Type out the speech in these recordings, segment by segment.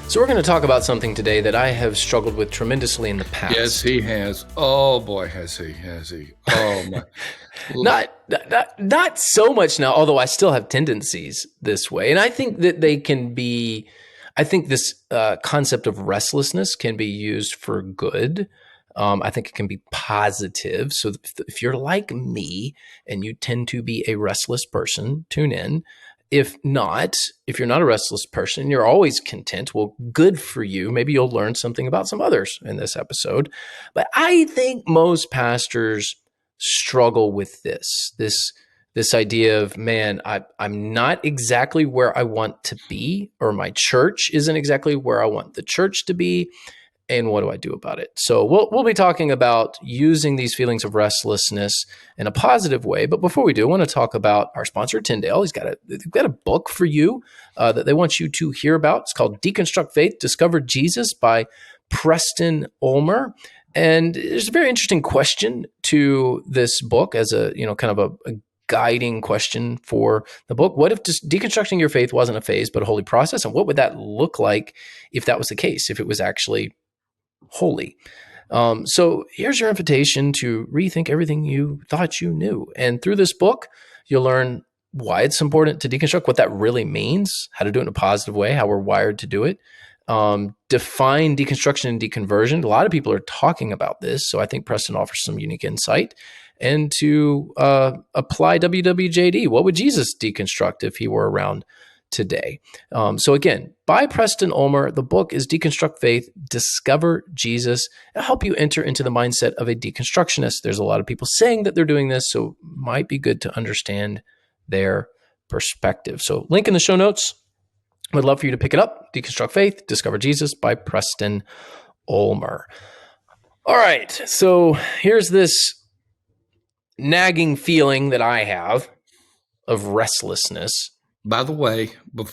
So we're going to talk about something today that I have struggled with tremendously in the Yes, past. he has. Oh boy, has he? Oh my. Not so much now, although I still have tendencies this way, and I think that they can be. I think this concept of restlessness can be used for good. I think it can be positive. So if you're like me and you tend to be a restless person, tune in. If not, if you're not a restless person, you're always content. Well, good for you. Maybe you'll learn something about some others in this episode. But I think most pastors struggle with this idea of, man, I'm not exactly where I want to be, or my church isn't exactly where I want the church to be, and what do I do about it? So we'll be talking about using these feelings of restlessness in a positive way. But before we do, I want to talk about our sponsor, Tyndale. They've got a book for you that they want you to hear about. It's called Deconstruct Faith, Discover Jesus by Preston Ulmer. And there's a very interesting question to this book as a, kind of a guiding question for the book. What if just deconstructing your faith wasn't a phase, but a holy process? And what would that look like if that was the case, if it was actually holy? So here's your invitation to rethink everything you thought you knew. And through this book, you'll learn why it's important to deconstruct, what that really means, how to do it in a positive way, how we're wired to do it. Define deconstruction and deconversion. A lot of people are talking about this, so I think Preston offers some unique insight. And to apply WWJD, what would Jesus deconstruct if he were around today? So again, by Preston Ulmer, the book is Deconstruct Faith, Discover Jesus. It'll help you enter into the mindset of a deconstructionist. There's a lot of people saying that they're doing this, so it might be good to understand their perspective. So link in the show notes. I'd love for you to pick it up. Deconstruct Faith, Discover Jesus by Preston Ulmer. All right, so here's this nagging feeling that I have of restlessness. By the way,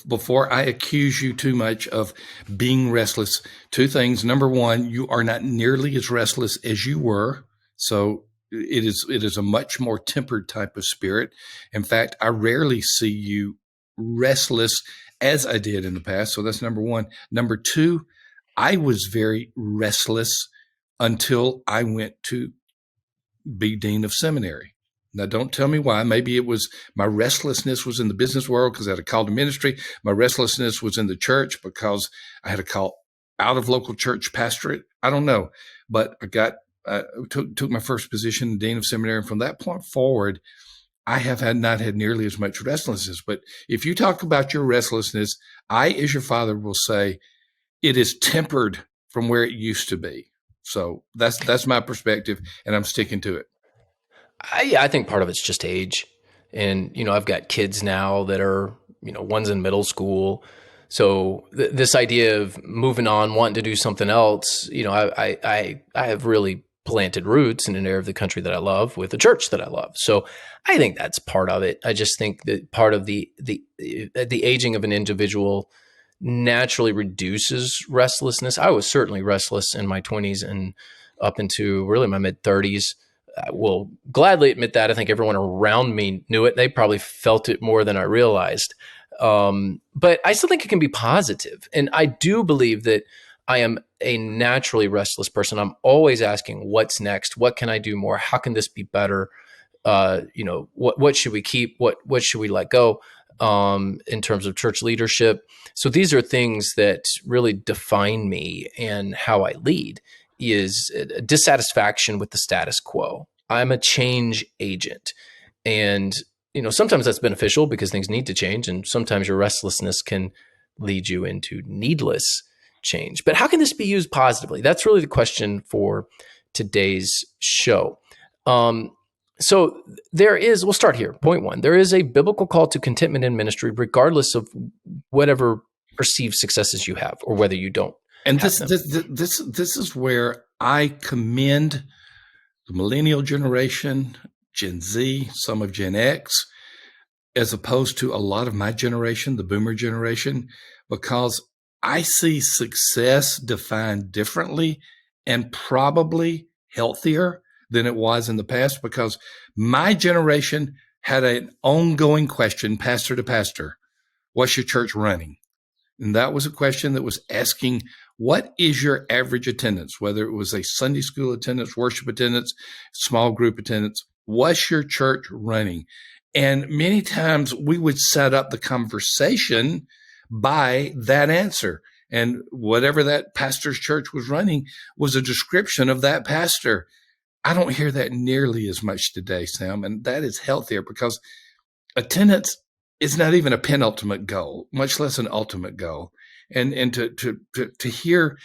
before I accuse you too much of being restless, two things. Number one, you are not nearly as restless as you were. So it is a much more tempered type of spirit. In fact, I rarely see you restless as I did in the past. So that's number one. Number two, I was very restless until I went to be dean of seminary. Now, don't tell me why. Maybe it was my restlessness was in the business world because I had a call to ministry. My restlessness was in the church because I had a call out of local church pastorate. I don't know, but I took my first position in dean of seminary. And from that point forward, I have not had nearly as much restlessness. But if you talk about your restlessness, I, as your father, will say it is tempered from where it used to be. So that's my perspective, and I'm sticking to it. I think part of it's just age. And, I've got kids now that are, one's in middle school. So this idea of moving on, wanting to do something else, I have really planted roots in an area of the country that I love with a church that I love. So I think that's part of it. I just think that part of the aging of an individual naturally reduces restlessness. I was certainly restless in my 20s and up into really my mid 30s. I will gladly admit that. I think everyone around me knew it. They probably felt it more than I realized. But I still think it can be positive. And I do believe that I am a naturally restless person. I'm always asking, what's next? What can I do more? How can this be better? What should we keep? What should we let go? In terms of church leadership. So these are things that really define me and how I lead. Is dissatisfaction with the status quo. I'm a change agent. And, sometimes that's beneficial because things need to change. And sometimes your restlessness can lead you into needless change. But how can this be used positively? That's really the question for today's show. So we'll start here. Point one, there is a biblical call to contentment in ministry, regardless of whatever perceived successes you have or whether you don't. And this is where I commend the millennial generation, Gen Z, some of Gen X, as opposed to a lot of my generation, the boomer generation, because I see success defined differently and probably healthier than it was in the past, because my generation had an ongoing question, pastor to pastor: what's your church running? And that was a question that was asking, what is your average attendance? Whether it was a Sunday school attendance, worship attendance, small group attendance, what's your church running? And many times we would set up the conversation by that answer. And whatever that pastor's church was running was a description of that pastor. I don't hear that nearly as much today, Sam, and that is healthier because attendance is not even a penultimate goal, much less an ultimate goal. And to hear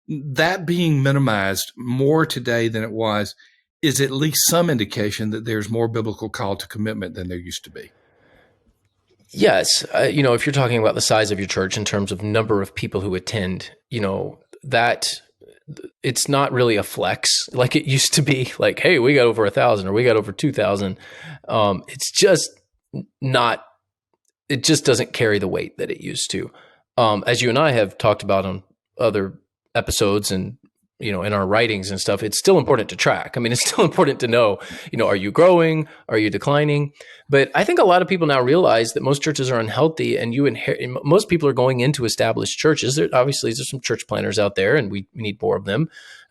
that being minimized more today than it was is at least some indication that there's more biblical call to commitment than there used to be. Yes. If you're talking about the size of your church in terms of number of people who attend, that it's not really a flex like it used to be. Like, hey, we got over 1,000 or we got over 2,000. It's just not, it just doesn't carry the weight that it used to. As you and I have talked about on other episodes and, in our writings and stuff, it's still important to track. I mean, it's still important to know, are you growing? Are you declining? But I think a lot of people now realize that most churches are unhealthy and most people are going into established churches. Obviously, there's some church planners out there and we need more of them.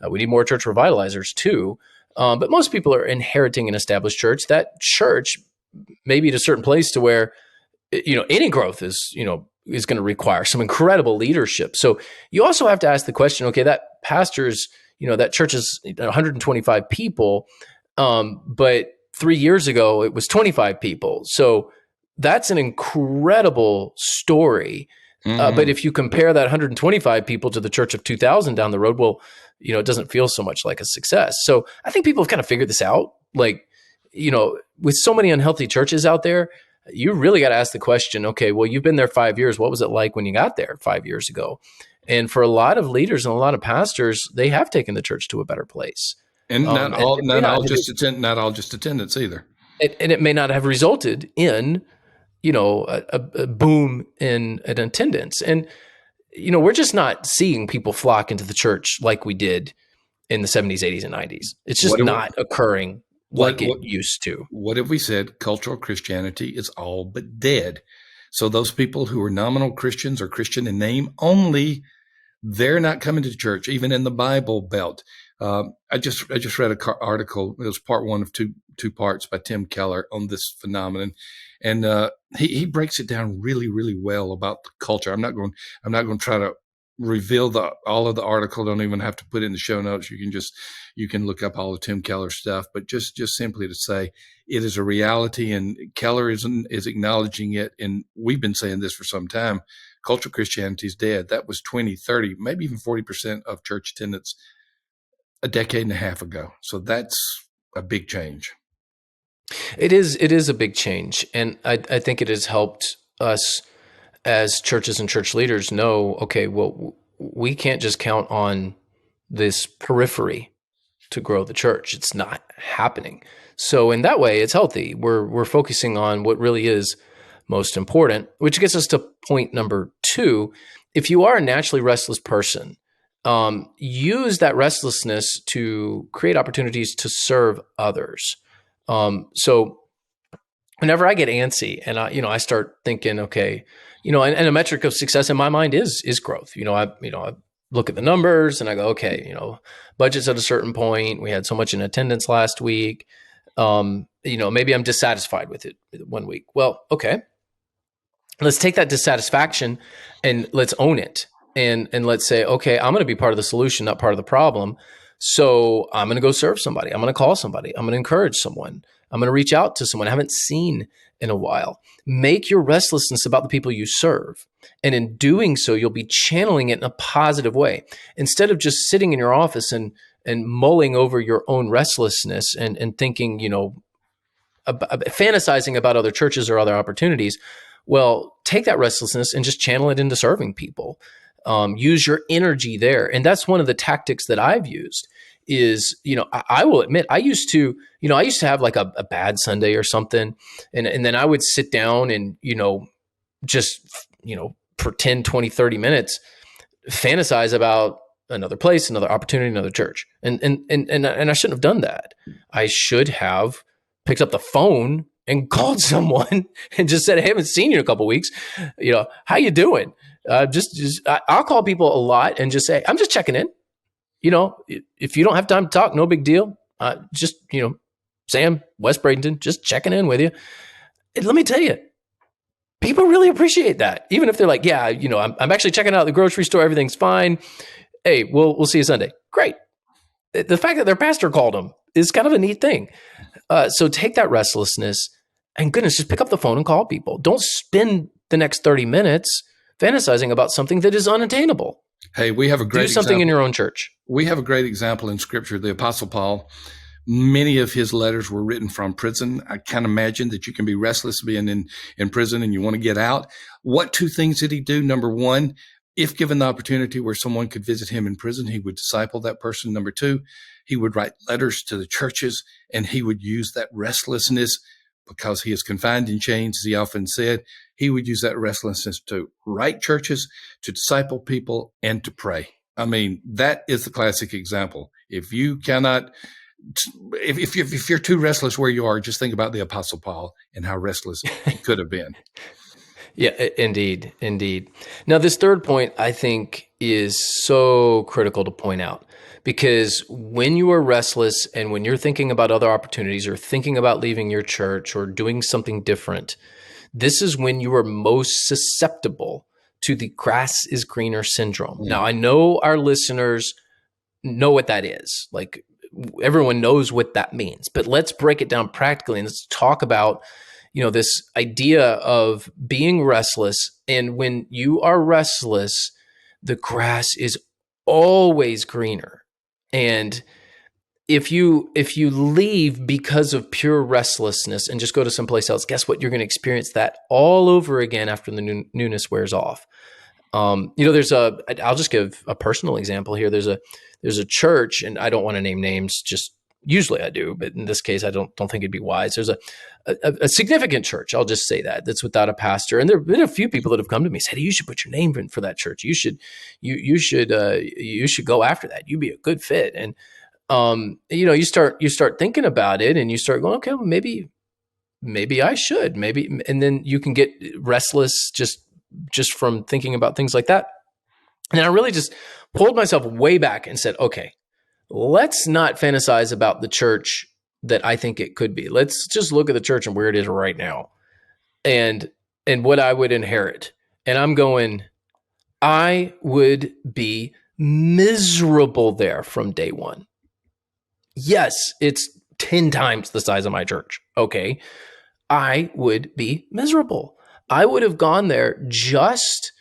We need more church revitalizers too. But most people are inheriting an established church. That church may be at a certain place to where, any growth is going to require some incredible leadership. So you also have to ask the question, okay, that pastor's, that church is 125 people, but 3 years ago it was 25 people. So that's an incredible story. Mm-hmm. But if you compare that 125 people to the church of 2,000 down the road, well, it doesn't feel so much like a success. So I think people have kind of figured this out. Like, with so many unhealthy churches out there, you really got to ask the question, okay, well, you've been there 5 years. What was it like when you got there 5 years ago? And for a lot of leaders and a lot of pastors, they have taken the church to a better place. And not all just attendance either. And it may not have resulted in, a boom in attendance. And, we're just not seeing people flock into the church like we did in the 70s, 80s, and 90s. It's just not occurring like it used to. What have we said? Cultural Christianity is all but dead. So those people who are nominal Christians or Christian in name only, they're not coming to church, even in the Bible Belt. I just read an article. It was part one of two parts by Tim Keller on this phenomenon, and he breaks it down really, really well about the culture. I'm not going to try to reveal all of the article. Don't even have to put it in the show notes. You can look up all of Tim Keller's stuff, but just simply to say it is a reality, and Keller is acknowledging it. And we've been saying this for some time. Cultural Christianity is dead. That was 20, 30, maybe even 40% of church attendance a decade and a half ago. So that's a big change. It is a big change. And I think it has helped us as churches and church leaders know, okay, well, we can't just count on this periphery to grow the church. It's not happening. So in that way, it's healthy. We're focusing on what really is most important, which gets us to point number 2. If you are a naturally restless person, use that restlessness to create opportunities to serve others. So whenever I get antsy and I start thinking, okay, and a metric of success in my mind is growth. I look at the numbers and I go, okay, budget's at a certain point. We had so much in attendance last week. Maybe I'm dissatisfied with it 1 week. Well, okay, let's take that dissatisfaction and let's own it. And let's say, okay, I'm going to be part of the solution, not part of the problem. So I'm going to go serve somebody. I'm going to call somebody. I'm going to encourage someone. I'm going to reach out to someone I haven't seen in a while. Make your restlessness about the people you serve. And in doing so, you'll be channeling it in a positive way. Instead of just sitting in your office and mulling over your own restlessness and thinking, fantasizing about other churches or other opportunities, well, take that restlessness and just channel it into serving people. Use your energy there. And that's one of the tactics that I've used is, I will admit, I used to have like a bad Sunday or something. And then I would sit down and, just, for 10, 20, 30 minutes, fantasize about another place, another opportunity, another church. And I shouldn't have done that. I should have picked up the phone and called someone and just said, "Hey, I haven't seen you in a couple of weeks. How you doing?" I'll call people a lot and just say, "I'm just checking in. If you don't have time to talk, no big deal. Sam, West Bradenton, just checking in with you." And let me tell you, people really appreciate that. Even if they're like, "Yeah, I'm actually checking out the grocery store. Everything's fine. Hey, we'll see you Sunday." Great. The fact that their pastor called them is kind of a neat thing. So take that restlessness and goodness, just pick up the phone and call people. Don't spend the next 30 minutes fantasizing about something that is unattainable. Hey, we have a great Do something example. in your own church. We have a great example in Scripture. The Apostle Paul, many of his letters were written from prison. I can't imagine that you can be restless being in prison and you want to get out. What two things did he do? Number one, if given the opportunity where someone could visit him in prison, he would disciple that person. Number two, he would write letters to the churches, and he would use that restlessness because he is confined in chains, as he often said. He would use that restlessness to write churches, to disciple people, and to pray. I mean, that is the classic example. If you cannot, if you're too restless where you are, just think about the Apostle Paul and how restless he could have been. Yeah, indeed. Now, this third point, I think, is so critical to point out, because when you are restless and when you're thinking about other opportunities or thinking about leaving your church or doing something different, this is when you are most susceptible to the grass is greener syndrome. Now, I know our listeners know what that is. Like, everyone knows what that means, but let's break it down practically and let's talk about this idea of being restless. And when you are restless, the grass is always greener. And if you leave because of pure restlessness and just go to someplace else, guess what? You're going to experience that all over again after the newness wears off. I'll just give a personal example here. There's a church, and I don't want to name names, just usually I do, but in this case, I don't think it'd be wise. There's a significant church, I'll just say that's without a pastor. And there have been a few people that have come to me and said, "Hey, you should put your name in for that church. You should go after that. You'd be a good fit." And you start thinking about it and you start going, "Okay, well, maybe I should, maybe," and then you can get restless just from thinking about things like that. And I really just pulled myself way back and said, "Okay, let's not fantasize about the church that I think it could be. Let's just look at the church and where it is right now and what I would inherit." And I'm going, I would be miserable there from day one. Yes, it's 10 times the size of my church. Okay. I would be miserable. I would have gone there just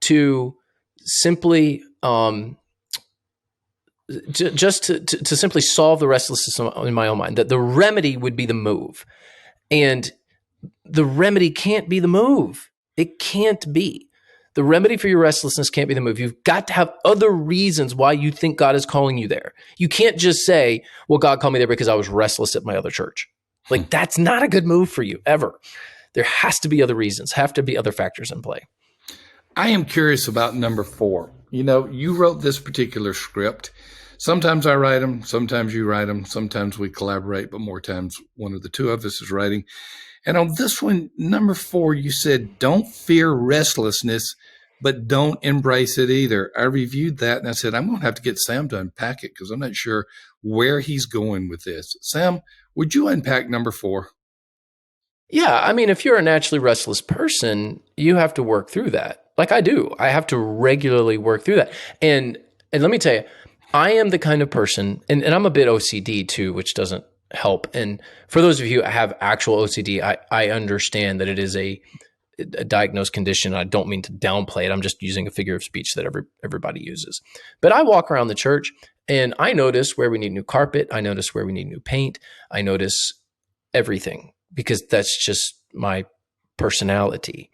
to simply to simply solve the restlessness in my own mind. That the remedy would be the move, and the remedy can't be the move. It can't be. The remedy for your restlessness can't be the move. You've got to have other reasons why you think God is calling you there. You can't just say, "Well, God called me there because I was restless at my other church." Like, that's not a good move for you ever. There has to be other reasons, have to be other factors in play. I am curious about number 4. You wrote this particular script. Sometimes I write them, sometimes you write them, sometimes we collaborate, but more times one of the two of us is writing. And on this one, number 4, you said, "Don't fear restlessness, but don't embrace it either." I reviewed that and I said, I'm going to have to get Sam to unpack it because I'm not sure where he's going with this. Sam, would you unpack number 4? Yeah, I mean, if you're a naturally restless person, you have to work through that. Like I do. I have to regularly work through that. And let me tell you, I am the kind of person, and I'm a bit OCD too, which doesn't help. And for those of you who have actual OCD, I understand that it is a diagnosed condition. I don't mean to downplay it. I'm just using a figure of speech that everybody uses. But I walk around the church and I notice where we need new carpet. I notice where we need new paint. I notice everything because that's just my personality.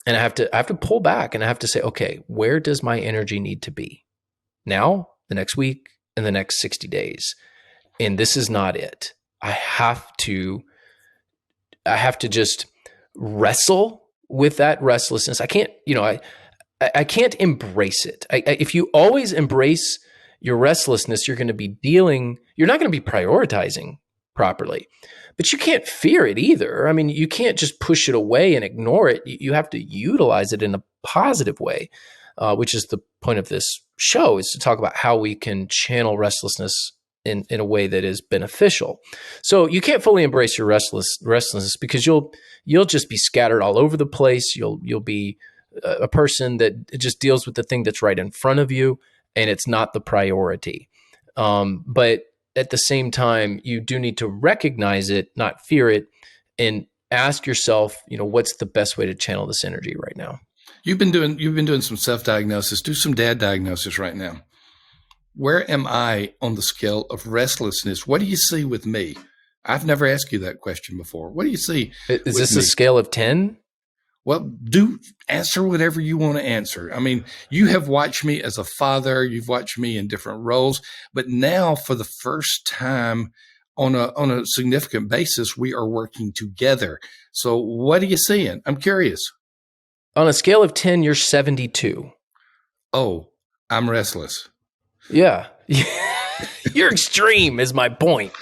And I have to pull back and I have to say, okay, where does my energy need to be now, the next week, and the next 60 days? And this is not it. I have to just wrestle with that restlessness. I can't, I can't embrace it. If you always embrace your restlessness, you're not going to be prioritizing properly. But you can't fear it either. I mean, you can't just push it away and ignore it. You have to utilize it in a positive way, which is the point of this show, is to talk about how we can channel restlessness in a way that is beneficial. So you can't fully embrace your restlessness because you'll just be scattered all over the place. You'll be a person that just deals with the thing that's right in front of you, and it's not the priority. But at the same time, you do need to recognize it, not fear it, and ask yourself, what's the best way to channel this energy right now? You've been doing some self-diagnosis. Do some dad diagnosis right now. Where am I on the scale of restlessness? What do you see with me? I've never asked you that question before. What do you see Is with this a me? scale of 10? Well, do answer whatever you want to answer. I mean, you have watched me as a father. You've watched me in different roles, but now for the first time on a significant basis, we are working together. So what are you seeing? I'm curious. On a scale of 10, you're 72. Oh, I'm restless. Yeah. You're extreme is my point.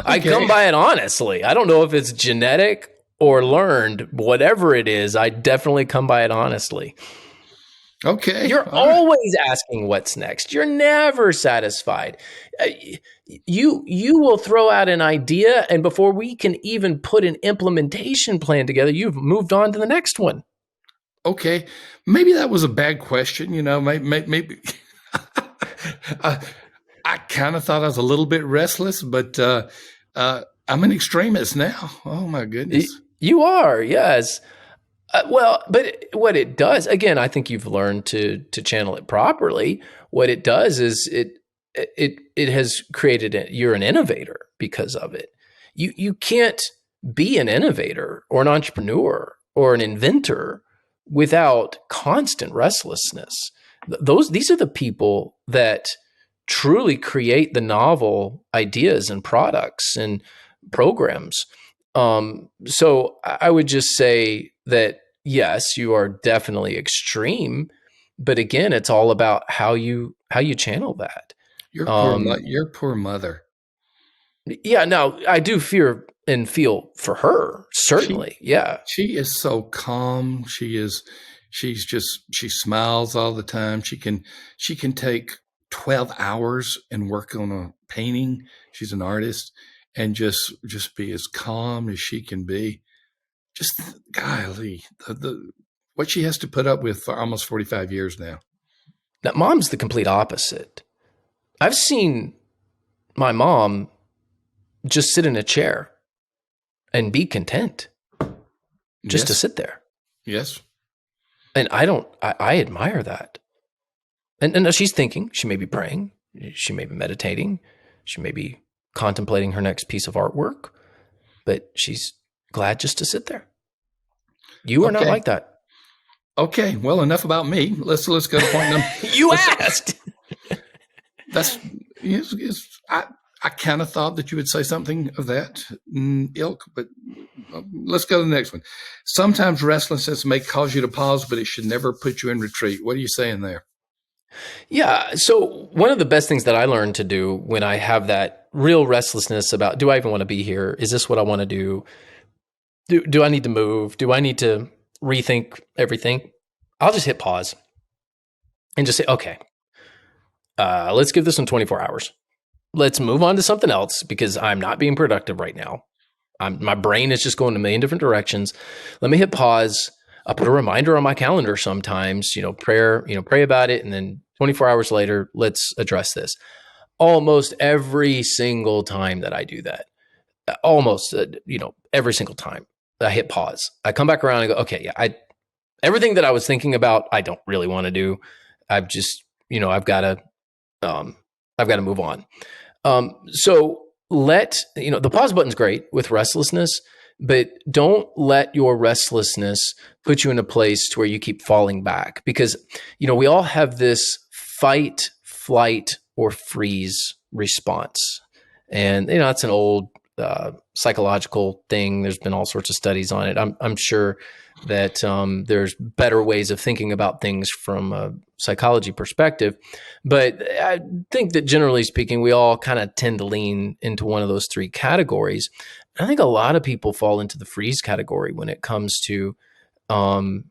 I come Okay. by it honestly. I don't know if it's genetic or learned. Whatever it is, I definitely come by it honestly. Okay. You're All right. always asking what's next. You're never satisfied. Uh, you will throw out an idea, and before we can even put an implementation plan together, you've moved on to the next one. Okay. Maybe that was a bad question. Maybe I, I kind of thought I was a little bit restless, but I'm an extremist now. Oh my goodness. You are, yes. Well, but what it does, again, I think you've learned to channel it properly. What it does is it has created you're an innovator because of it. You can't be an innovator or an entrepreneur or an inventor without constant restlessness. These are the people that truly create the novel ideas and products and programs. So I would just say that yes, you are definitely extreme, but again, it's all about how you channel that. Um, Your poor mother. yeah, now I do fear and feel for her, She certainly. Yeah. she is so calm. She smiles all the time. She can take 12 hours and work on a painting. She's an artist and just be as calm as she can be. Just golly, the what she has to put up with for almost 45 years now. Now, mom's the complete opposite. I've seen my mom just sit in a chair and be content just to Yes. sit there. Yes. And I admire that. And she's thinking, she may be praying, she may be meditating, she may be contemplating her next piece of artwork, but she's glad just to sit there. You are not Okay. like that. Okay. Well, enough about me. Let's go to point number. You Let's asked. that's I kind of thought that you would say something of that ilk, but let's go to the next one. Sometimes restlessness may cause you to pause, but it should never put you in retreat. What are you saying there? Yeah. So one of the best things that I learned to do when I have that real restlessness about, do I even want to be here? Is this what I want to do? Do I need to move? Do I need to rethink everything? I'll just hit pause and just say, okay, let's give this one 24 hours. Let's move on to something else because I'm not being productive right now. My brain is just going a million different directions. Let me hit pause. I'll put a reminder on my calendar sometimes, pray about it. And then 24 hours later, let's address this. Almost every single time that I do that, almost, every single time I hit pause, I come back around and go, okay, yeah, everything that I was thinking about, I don't really want to do. I've just, um, I've got to move on. So the pause button's great with restlessness, but don't let your restlessness put you in a place to where you keep falling back because, we all have this fight, flight, or freeze response. And, it's an old psychological thing. There's been all sorts of studies on it. I'm sure that there's better ways of thinking about things from a psychology perspective. But I think that generally speaking, we all kind of tend to lean into one of those three categories. I think a lot of people fall into the freeze category when it comes to um,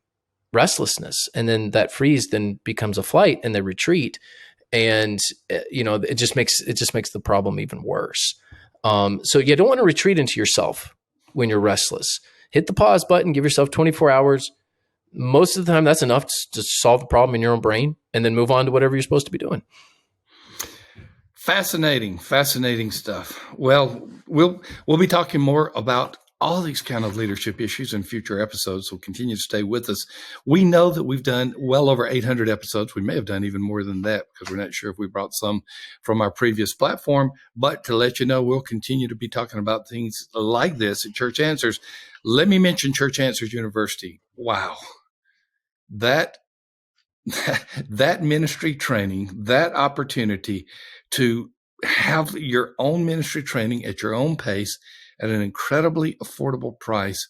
restlessness, and then that freeze then becomes a flight, and they retreat, and it just makes the problem even worse. So you don't want to retreat into yourself when you're restless. Hit the pause button, give yourself 24 hours. Most of the time, that's enough to solve the problem in your own brain, and then move on to whatever you're supposed to be doing. Fascinating stuff. Well, we'll be talking more about all these kind of leadership issues in future episodes. So continue to stay with us. We know that we've done well over 800 episodes. We may have done even more than that because we're not sure if we brought some from our previous platform. But to let you know, we'll continue to be talking about things like this at Church Answers. Let me mention Church Answers University. Wow. That ministry training, that opportunity to have your own ministry training at your own pace at an incredibly affordable price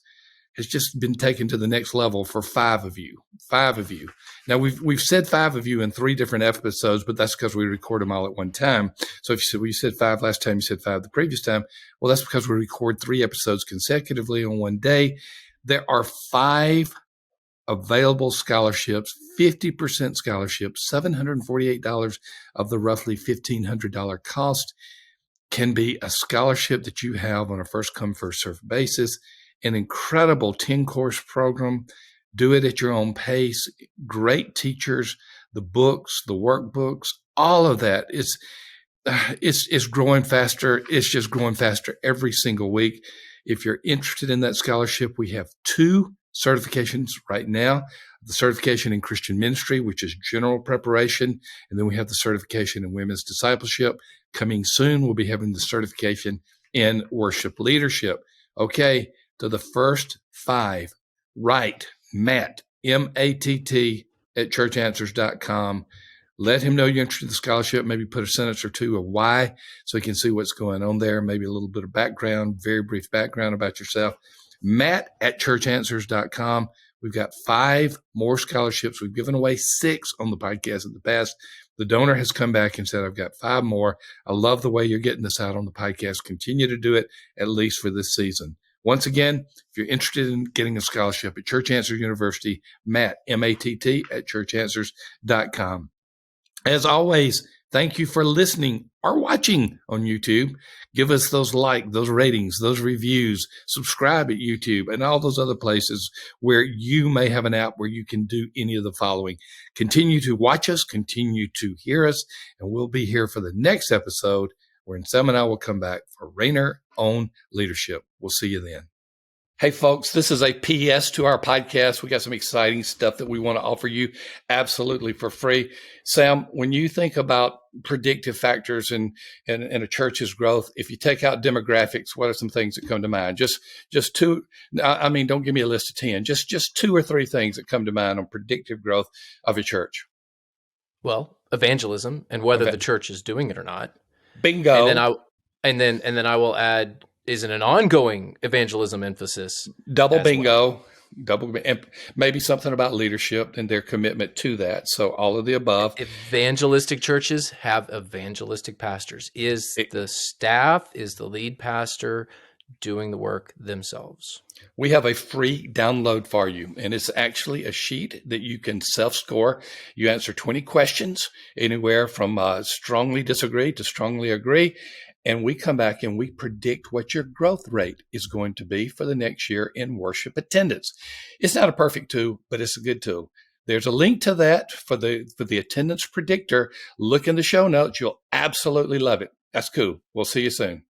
has just been taken to the next level for 5 of you. 5 of you. Now we've said 5 of you in 3 different episodes, but that's because we record them all at one time. So if you said, well, you said 5 last time, you said 5 the previous time. Well, that's because we record 3 episodes consecutively on one day. There are 5 available scholarships, 50% scholarships, $748 of the roughly $1,500 cost can be a scholarship that you have on a first come, first served basis, an incredible 10-course program. Do it at your own pace. Great teachers, the books, the workbooks, all of that. It's growing faster. It's just growing faster every single week. If you're interested in that scholarship, we have 2 certifications right now. The certification in Christian ministry, which is general preparation. And then we have the certification in women's discipleship. Coming soon, we'll be having the certification in worship leadership. Okay, to the first 5, write Matt, M-A-T-T, at churchanswers.com. Let him know you're interested in the scholarship. Maybe put a sentence or 2 of why so he can see what's going on there. Maybe a little bit of background, very brief background about yourself. Matt at churchanswers.com. We've got 5 more scholarships. We've given away 6 on the podcast in the past. The donor has come back and said, I've got 5 more. I love the way you're getting this out on the podcast. Continue to do it, at least for this season. Once again, if you're interested in getting a scholarship at Church Answers University, Matt, M-A-T-T, at churchanswers.com. As always, thank you for listening or watching on YouTube. Give us those those ratings, those reviews, subscribe at YouTube and all those other places where you may have an app where you can do any of the following. Continue to watch us, continue to hear us, and we'll be here for the next episode where Sam and I will come back for Rainer on Leadership. We'll see you then. Hey, folks, this is a PS to our podcast. We got some exciting stuff that we want to offer you absolutely for free. Sam, when you think about predictive factors in a church's growth, if you take out demographics, what are some things that come to mind? Just 2. I mean, don't give me a list of 10. Just 2 or 3 things that come to mind on predictive growth of a church. Well, evangelism and whether the church is doing it or not. Bingo. And then I will add, is it an ongoing evangelism emphasis? Double bingo. Well? And maybe something about leadership and their commitment to that. So all of the above. Evangelistic churches have evangelistic pastors. Is the staff, is the lead pastor doing the work themselves? We have a free download for you, and it's actually a sheet that you can self-score. You answer 20 questions, anywhere from strongly disagree to strongly agree. And we come back and we predict what your growth rate is going to be for the next year in worship attendance. It's not a perfect tool, but it's a good tool. There's a link to that for the attendance predictor. Look in the show notes. You'll absolutely love it. That's cool. We'll see you soon.